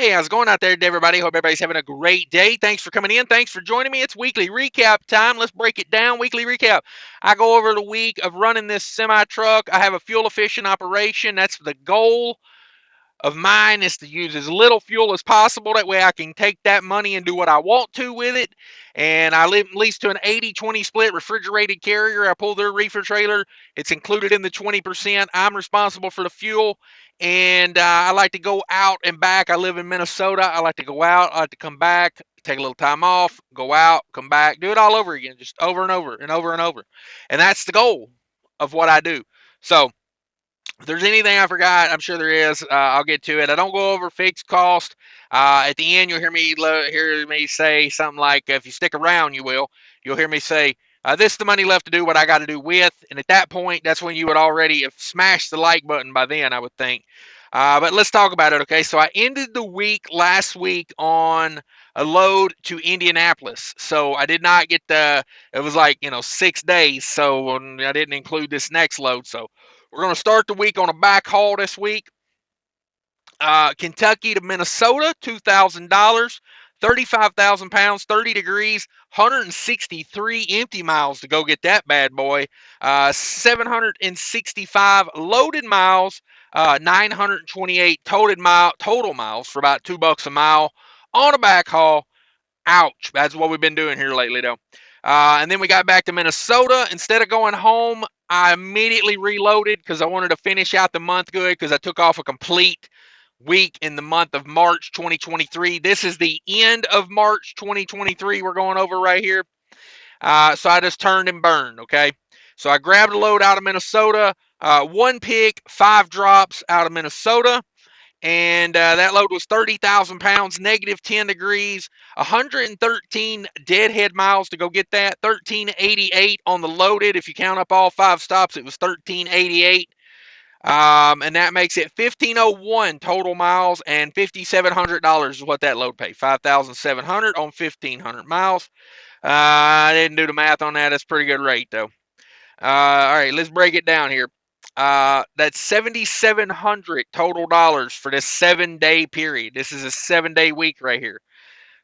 Hey, how's it going out there, everybody? Hope everybody's having a great day. Thanks for coming in. Thanks for joining me. It's weekly recap time. Let's break it down. Weekly recap. I go over the week of running this semi truck. I have a fuel efficient operation. That's the goal of mine, is to use as little fuel as possible. That way I can take that money and do what I want to with it. And I lease to an 80-20 split refrigerated carrier. I pull their reefer trailer. It's included in the 20%. I'm responsible for the fuel. And I like to go out and back. I live in Minnesota. I like to go out. I like to come back, take a little time off, go out, come back, do it all over again, just over and over and over and over. And that's the goal of what I do. So if there's anything I forgot, I'm sure there is. I'll get to it. I don't go over fixed cost. At the end, you'll hear me say something like, "If you stick around, you will." You'll hear me say, "This is the money left to do what I got to do with." And at that point, that's when you would already have smashed the like button by then, I would think. But let's talk about it, okay? So I ended the week last week on a load to Indianapolis. So I did not get it was like, 6 days. So I didn't include this next load. So we're going to start the week on a back haul this week. Kentucky to Minnesota, $2,000, 35,000 pounds, 30 degrees, 163 empty miles to go get that bad boy. 765 loaded miles, 928 total miles for about $2 a mile on a back haul. Ouch. That's what we've been doing here lately, though. And then we got back to Minnesota. Instead of going home, I immediately reloaded because I wanted to finish out the month good, because I took off a complete week in the month of March 2023. This is the end of March 2023 we're going over right here. So I just turned and burned, okay? So I grabbed a load out of Minnesota, 1 pick, 5 drops out of Minnesota. And that load was 30,000 pounds, negative 10 degrees, 113 deadhead miles to go get that, 1388 on the loaded. If you count up all 5 stops, it was 1388. And that makes it 1501 total miles, and $5,700 is what that load paid. 5,700 on 1,500 miles. I didn't do the math on that. That's a pretty good rate, though. All right, let's break it down here. That's $7,700 total dollars for this 7-day period. This is a 7-day week right here.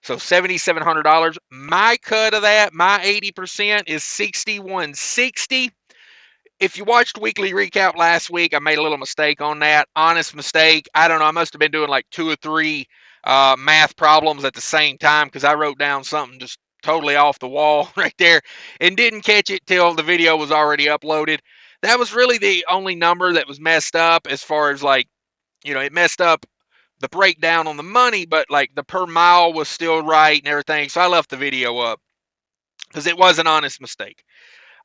So $7,700. My cut of that, my 80% is $6,160. If you watched weekly recap last week, I made a little mistake on that. Honest mistake. I don't know. I must have been doing like 2 or 3 math problems at the same time, because I wrote down something just totally off the wall right there and didn't catch it till the video was already uploaded. That was really the only number that was messed up, as far as it messed up the breakdown on the money, but like the per mile was still right and everything. So I left the video up because it was an honest mistake.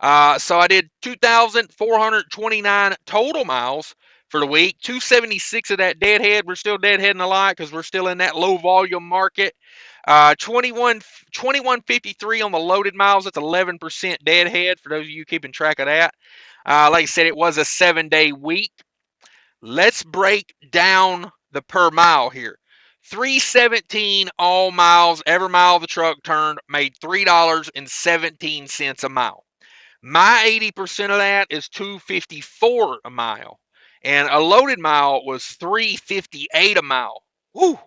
So I did 2,429 total miles for the week. 276 of that deadhead. We're still deadheading a lot because we're still in that low volume market. 2153 on the loaded miles. That's 11% deadhead for those of you keeping track of that. Like I said, it was a 7-day week. Let's break down the per mile here. 317 all miles. Every mile the truck turned made $3.17 a mile. My 80% of that is $2.54 a mile. And a loaded mile was $3.58 a mile. Woo!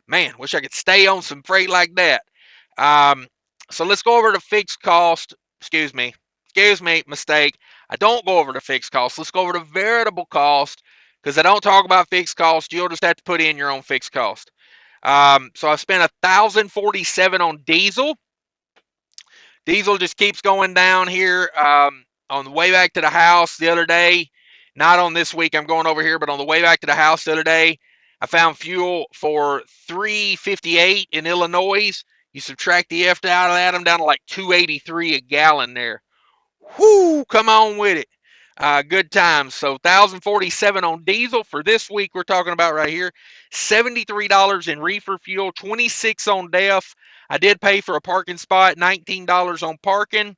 Man, wish I could stay on some freight like that. So let's go over the fixed cost. Excuse me, mistake. I don't go over the fixed cost. Let's go over the variable cost, because I don't talk about fixed cost. You'll just have to put in your own fixed cost. So I've spent $1,047 on diesel. Diesel just keeps going down here. On the way back to the house the other day, not on this week, I'm going over here, but on the way back to the house the other day, I found fuel for $3.58 in Illinois. You subtract the ifta out of that, I'm down to like $2.83 a gallon there. Whoo, come on with it. Good times. So 1,047 on diesel for this week we're talking about right here. $73 in reefer fuel, 26 on DEF. I did pay for a parking spot, $19 on parking,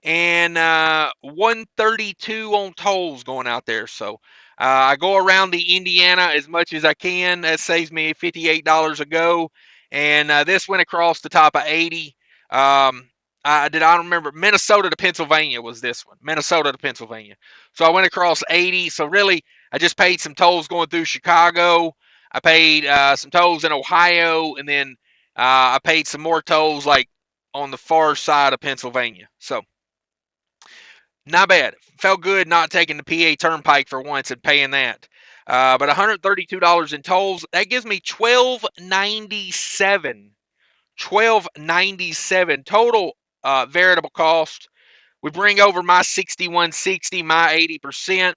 and $132 on tolls going out there. So I go around the Indiana as much as I can. That saves me $58 a go. And this went across the top of 80. I don't remember. Minnesota to Pennsylvania was this one. Minnesota to Pennsylvania. So I went across 80. So really, I just paid some tolls going through Chicago. I paid some tolls in Ohio, and then I paid some more tolls like on the far side of Pennsylvania. So not bad. Felt good not taking the PA Turnpike for once and paying that. But $132 in tolls, that gives me $12.97. $12.97 total variable cost. We bring over my 6160, my 80%.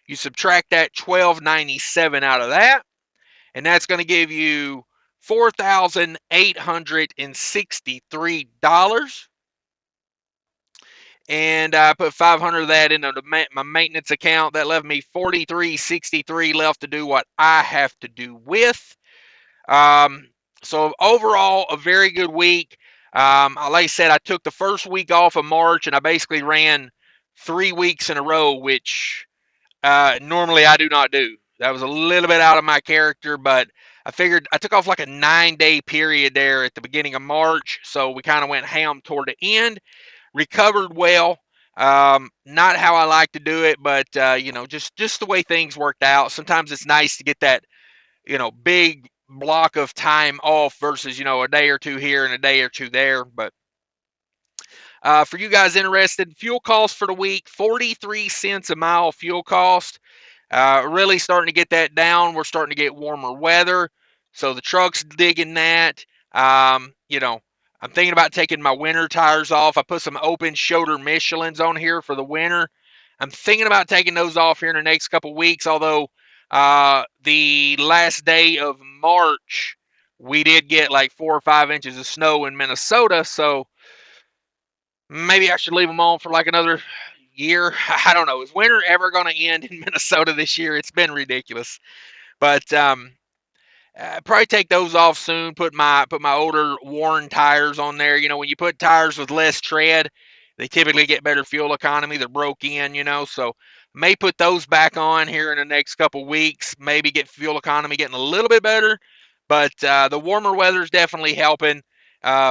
You subtract that $12.97 out of that, and that's going to give you $4,863. And I put 500 of that into my maintenance account. That left me 43.63 left to do what I have to do with. So overall, a very good week. Like I said, I took the first week off of March, and I basically ran 3 weeks in a row, which normally I do not do. That was a little bit out of my character, but I figured I took off like a 9-day period there at the beginning of March, so we kind of went ham toward the end. Recovered well. Not how I like to do it, but just the way things worked out. Sometimes it's nice to get that big block of time off versus a day or two here and a day or two there. But for you guys interested, fuel cost for the week, 43 cents a mile fuel cost. Really starting to get that down. We're starting to get warmer weather, so the truck's digging that. I'm thinking about taking my winter tires off. I put some open shoulder Michelins on here for the winter. I'm thinking about taking those off here in the next couple weeks, although the last day of March, we did get like 4 or 5 inches of snow in Minnesota, so maybe I should leave them on for like another year. I don't know. Is winter ever going to end in Minnesota this year? It's been ridiculous. But probably take those off soon. Put my older worn tires on there. When you put tires with less tread, they typically get better fuel economy. They're broke in, so may put those back on here in the next couple weeks. Maybe get fuel economy getting a little bit better. But the warmer weather is definitely helping.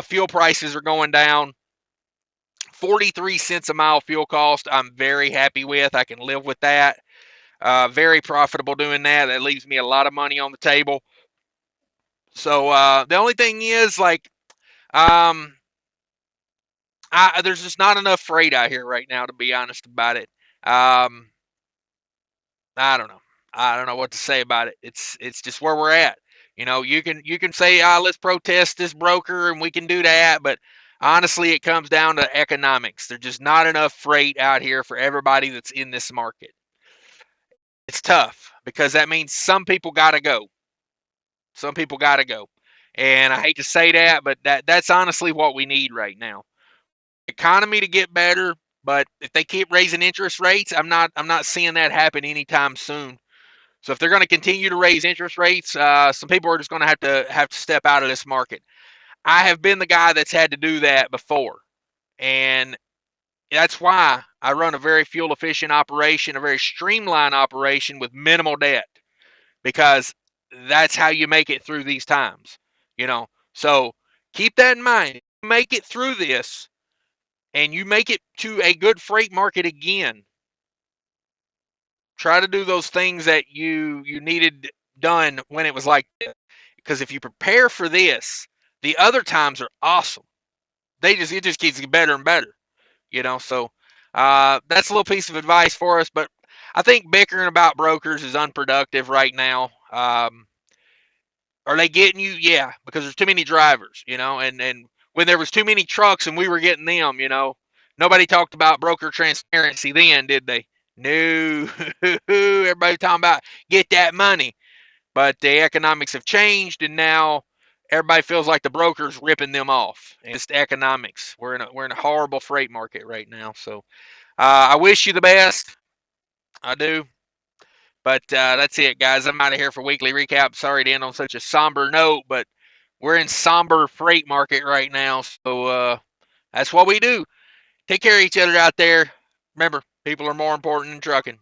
Fuel prices are going down. 43 cents a mile fuel cost, I'm very happy with. I can live with that. Very profitable doing that. That leaves me a lot of money on the table. So the only thing is, there's just not enough freight out here right now, to be honest about it. I don't know. I don't know what to say about it. It's just where we're at. You can say, let's protest this broker, and we can do that, but honestly, it comes down to economics. There's just not enough freight out here for everybody that's in this market. It's tough because that means some people got to go. Some people got to go. And I hate to say that, but that's honestly what we need right now. Economy to get better, but if they keep raising interest rates, I'm not seeing that happen anytime soon. So if they're going to continue to raise interest rates, some people are just going to have to step out of this market. I have been the guy that's had to do that before, and that's why I run a very fuel efficient operation, a very streamlined operation with minimal debt, because that's how you make it through these times. So keep that in mind. Make it through this, and you make it to a good freight market again. Try to do those things that you needed done when it was like this. Because if you prepare for this, the other times are awesome. It just keeps getting better and better. So that's a little piece of advice for us. But I think bickering about brokers is unproductive right now. Are they getting you? Yeah, because there's too many drivers, and when there was too many trucks and we were getting them, nobody talked about broker transparency then, did they? No. Everybody talking about get that money. But the economics have changed, and now everybody feels like the broker's ripping them off. And it's the economics. We're in a horrible freight market right now. So I wish you the best. I do. But that's it, guys. I'm out of here for weekly recap. Sorry to end on such a somber note, but we're in somber freight market right now. So that's what we do. Take care of each other out there. Remember, people are more important than trucking.